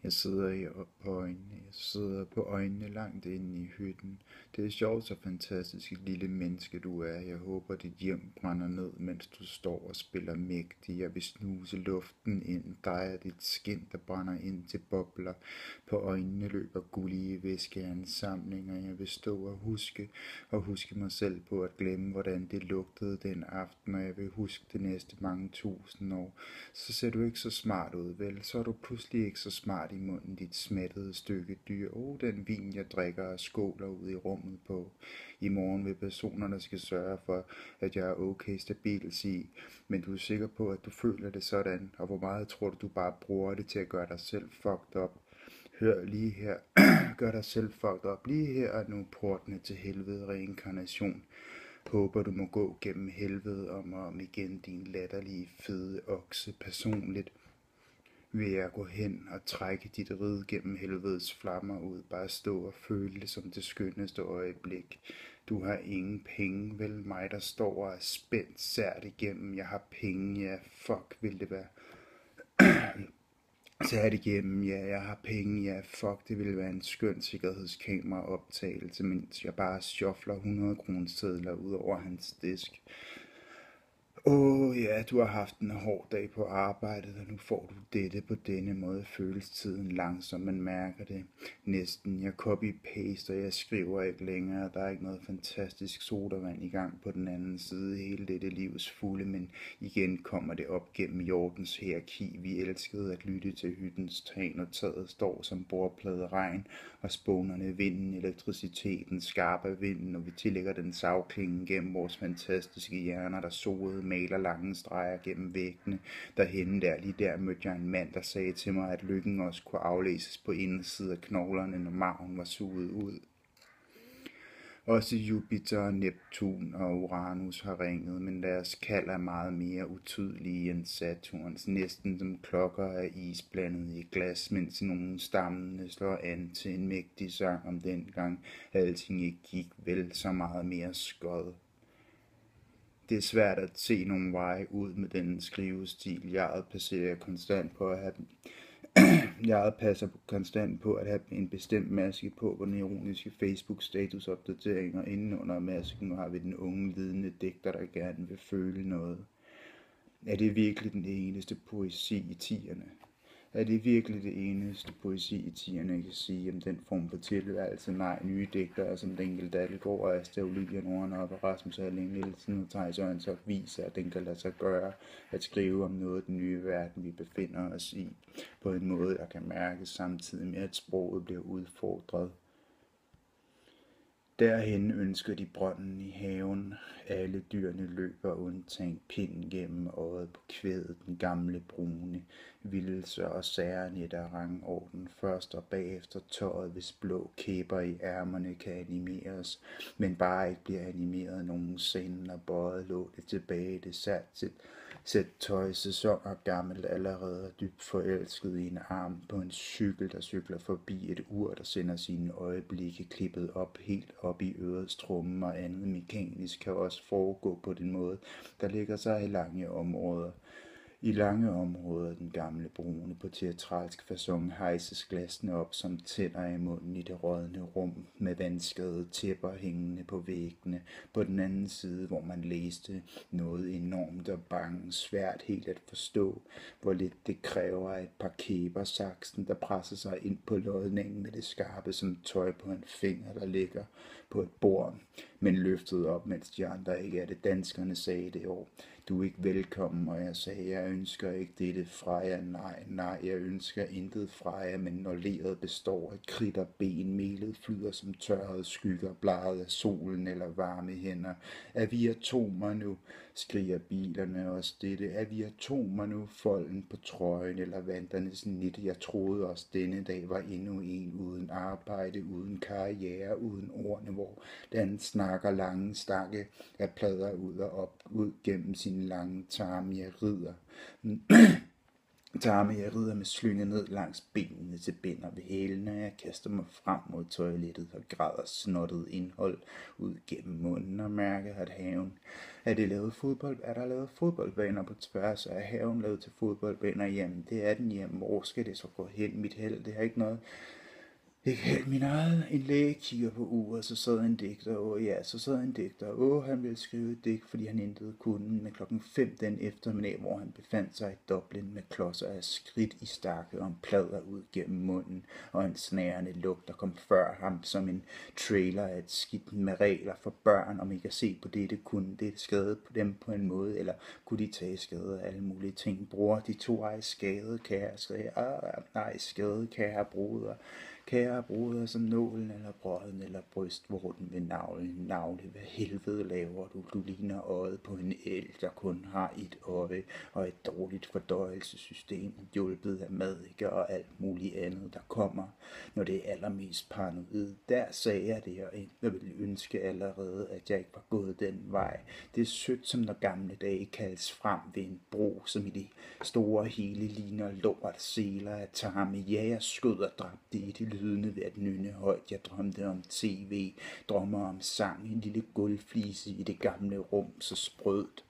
Jeg sidder på øjnene langt inde i hytten. Det er sjovt, så fantastisk et lille menneske du er. Jeg håber, dit hjem brænder ned, mens du står og spiller mægtig. Jeg vil snuse luften ind, dig og dit skin, der brænder ind til bobler. På øjnene løber gullige væskeansamlinger. Jeg vil stå og huske mig selv på at glemme, hvordan det lugtede den aften, og jeg vil huske det næste mange tusind år. Så ser du ikke så smart ud, vel? Så er du pludselig ikke så smart i munden, dit smættede stykke dyr. Den vin, jeg drikker og skåler ud i rummet på. I morgen vil personerne skal sørge for, at jeg er okay stabil, sige. Men du er sikker på, at du føler det sådan, og hvor meget tror du bare bruger det til at gøre dig selv fucked up? Hør lige her. Gør dig selv fucked up. Lige her er nu portene til helvede reinkarnation. Håber du må gå gennem helvede om og om igen, din latterlige fede okse. Personligt vil jeg gå hen og trække dit ride gennem helvedes flammer ud. Bare stå og føle det som det skønneste øjeblik. Du har ingen penge, vel? Mig der står og er spændt sært igennem. Jeg har penge, ja, fuck vil det være. Sært igennem, ja, jeg har penge, ja, fuck, det ville være en skøn sikkerhedskameraoptagelse, mens jeg bare shuffler 100 kronesedler ud over hans disk. Ja, du har haft en hård dag på arbejdet, og nu får du dette på denne måde. Føles tiden langsomt, man mærker det næsten. Jeg copy-paster, jeg skriver ikke længere. Der er ikke noget fantastisk sodavand i gang på den anden side. Hele dette livs fulde, men igen kommer det op gennem jordens hierarki. Vi elskede at lytte til hyttens tag, når taget står som bordplade regn, og spånerne vinden, elektriciteten, skarpe vinden, og vi tillægger den savklingen gennem vores fantastiske hjerner, der soede maler lange streger gennem væggene. Derhenne der, lige der, mødte jeg en mand, der sagde til mig, at lykken også kunne aflæses på indersiden af knoglerne, når maven var suget ud. Også Jupiter, Neptun og Uranus har ringet, men deres kald er meget mere utydelige end Saturns, næsten som klokker af is blandet i glas, mens nogle stammende slår an til en mægtig sang om dengang alting ikke gik vel så meget mere skod. Det er svært at se nogen veje ud med den skrivestil. Jeg passer konstant på at have en bestemt maske på den ironiske Facebook-statusopdateringer. Inden under masken har vi den unge, lidende digter, der gerne vil føle noget. Er det virkelig den eneste poesi i 10'erne? Er det virkelig det eneste poesi i 10'erne, jeg kan sige om den form for tilværelse? Nej, nye digtere som Denkel Dalgaard og Asta Olivia Nordenop og Rasmus Erling Nielsen og Theis Ørntoft viser, at den kan lade sig gøre at skrive om noget af den nye verden, vi befinder os i, på en måde, der kan mærkes samtidig med, at sproget bliver udfordret. Derhen ønsker de brønden i haven. Alle dyrene løber undtagen pinden gennem øjet på kvædet, den gamle brune. Vildelse og særnet af rangorden først og bagefter tøjet, hvis blå kæber i ærmerne kan animeres, men bare ikke bliver animeret nogensinde, og bøjet lå det tilbage, det sæt tøj, sæsoner gammelt, allerede dybt forelsket i en arm på en cykel, der cykler forbi et ur, der sender sine øjeblikke klippet op, helt op i ørets tromme, og andet mekanisk kan også foregå på den måde, der ligger sig i lange områder. I lange områder den gamle brune på teatralsk facon hejses glasene op som tænder i munden i det rådne rum med vandskadede tæpper hængende på væggene. På den anden side, hvor man læste noget enormt og bange, svært helt at forstå, hvor lidt det kræver af et par kæber saksen, der presser sig ind på lodningen med det skarpe som tøj på en finger, der ligger på et bord, men løftet op, mens de andre ikke er det. Danskerne sagde det år. Du er ikke velkommen, og jeg sagde, jeg ønsker ikke dette fra jer. Nej, jeg ønsker intet fra jer, men når leret består af kridt og ben, melet flyder som tørrede skygger, bladet af solen eller varme hænder. Er vi atomer nu, skriger bilerne også dette. Er vi atomer nu, folden på trøjen eller vanternes nit. Jeg troede også denne dag var endnu en uden arbejde, uden karriere, uden ordene, hvor den snakker lange stakke af plader ud og op, ud gennem sin lange tarm, jeg rider. Tarme, jeg rider med slynget ned langs benene til binder ved hælene. Jeg kaster mig frem mod toilettet og græder snottet indhold ud gennem munden og mærker, at haven er der lavet fodboldbaner på tværs af haven lavet til fodboldbaner hjemme. Det er den hjemme. Hvor skal det så gå hen? Mit held, det har ikke noget. Ikke helt min eget. En læge kigger på uret, så sad en digter. Så sad en digter. Han ville skrive et digt, fordi han intet kunne. Men 5:00 den eftermiddag, hvor han befandt sig i Dublin med klodser af skridt i stakke og en plader ud gennem munden, og en snærende lugt, der kom før ham som en trailer af et skidt med regler for børn, om ikke at se på det, kunne det skade på dem på en måde, eller kunne de tage skade af alle mulige ting. Bror, de to ej skade, kære, skade, kære broder. Kære broder, som nålen eller brøden eller brystvorten ved navle, hvad helvede laver du? Du ligner øjet på en elg, der kun har et øje og et dårligt fordøjelsessystem, hjulpet af madikker og alt muligt andet, der kommer, når det er allermest paranoid. Der sagde jeg det, og jeg ville ønske allerede, at jeg ikke var gået den vej. Det er sødt, som når gamle dage kaldes frem ved en bro, som i det store hele ligner lort seler af tarme. Ja, jeg skød og dræbte i det lydende ved at nynne højt. Jeg drømte om tv, drømmer om sang, en lille gulvflise i det gamle rum, så sprødt